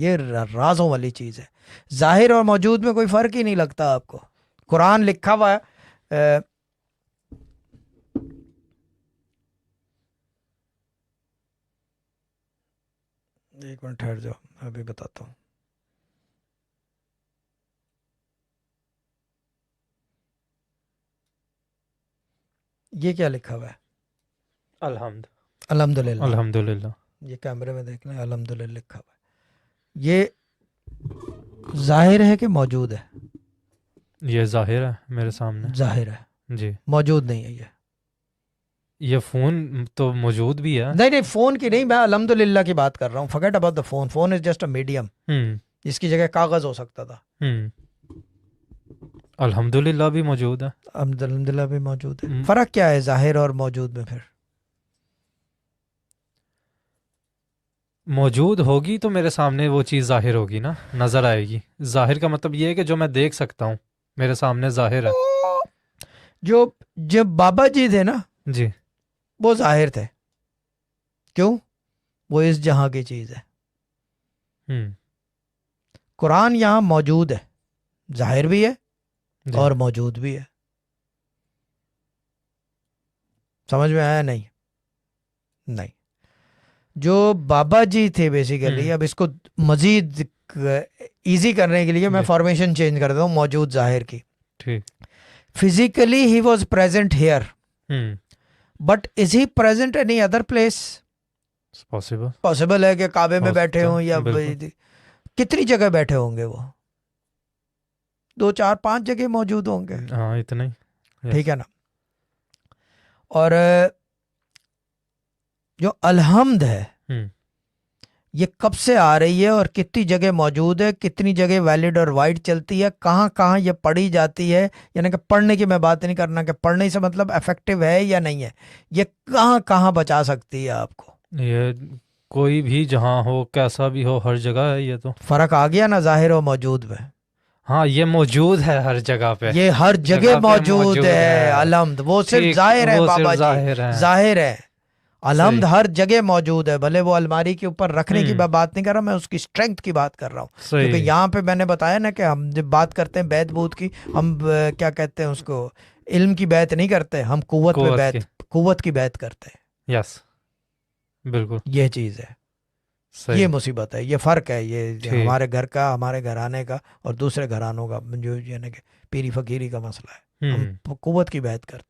یہ رازوں والی چیز ہے. ظاہر اور موجود میں کوئی فرق ہی نہیں لگتا آپ کو. قرآن لکھا ہوا ہے. ایک منٹ ٹھہر جاؤ, ابھی بتاتا ہوں. یہ کیا لکھا ہوا ہے؟ الحمدللہ. الحمدللہ. یہ کیمرے میں دیکھنا, الحمدللہ لکھا ہوا ہے. یہ ظاہر ہے کہ موجود ہے؟ یہ ظاہر ہے میرے سامنے. ظاہر ہے, جی. موجود نہیں ہے. یہ فون تو موجود بھی ہے. نہیں فون کی نہیں, میں الحمدللہ کی بات کر رہا ہوں. forget about the phone. phone is just a medium. اس کی جگہ کاغذ ہو سکتا تھا. الحمدللہ بھی موجود ہے. الحمدللہ بھی موجود ہے. فرق کیا ہے ظاہر اور موجود میں پھر؟ موجود ہوگی تو میرے سامنے وہ چیز ظاہر ہوگی نا, نظر آئے گی. ظاہر کا مطلب یہ ہے کہ جو میں دیکھ سکتا ہوں میرے سامنے ظاہر ہے. جو بابا جی تھے نا, جی, وہ ظاہر تھے. کیوں؟ وہ اس جہاں کی چیز ہے. قرآن یہاں موجود ہے, ظاہر بھی ہے جی. اور موجود بھی ہے. سمجھ میں آیا؟ نہیں. جو بابا جی تھے بیسیکلی, اب اس کو مزید ایزی کرنے کے لیے میں فارمیشن چینج کر دیتا ہوں موجود ظاہر کی. ٹھیک. فزیکلی ہی was present here, but is he present any other place? Possible ہے کہ کعبے میں بیٹھے ہوں, یا کتنی جگہ بیٹھے ہوں گے وہ؟ 2 4 5 جگہ موجود ہوں گے. ہاں, اتنا ہی. ٹھیک ہے نا. اور جو الحمد ہے یہ کب سے آ رہی ہے اور کتنی جگہ موجود ہے, کتنی جگہ ویلڈ اور وائڈ چلتی ہے, کہاں کہاں یہ پڑھی جاتی ہے؟ یعنی کہ پڑھنے کی میں بات نہیں کرنا کہ پڑھنے سے مطلب افیکٹو ہے یا نہیں ہے, یہ کہاں کہاں بچا سکتی ہے آپ کو؟ یہ کوئی بھی جہاں ہو, کیسا بھی ہو, ہر جگہ ہے. یہ تو فرق آ گیا نا ظاہر و موجود میں. ہاں, یہ موجود ہے ہر جگہ پہ. یہ ہر جگہ موجود ہے. الحمد وہ صرف ظاہر ہے بابا جی, ظاہر ہے. الحمد ہر جگہ موجود ہے, بھلے وہ الماری کے اوپر رکھنے کی میں بات نہیں کر رہا, میں اس کی اسٹرینگتھ کی بات کر رہا ہوں. کیونکہ یہاں پہ میں نے بتایا نا کہ ہم جب بات کرتے ہیں بیت بوت کی, ہم کیا کہتے ہیں اس کو, علم کی بیت نہیں کرتے, ہم قوت کی بیت کرتے ہیں. یس, بالکل یہ چیز ہے. یہ مصیبت ہے, یہ فرق ہے. یہ ہمارے گھر کا, ہمارے گھرانے کا اور دوسرے گھرانوں کا جو یعنی کہ پیری فقیری کا مسئلہ ہے. ہم قوت کی بیعت کرتے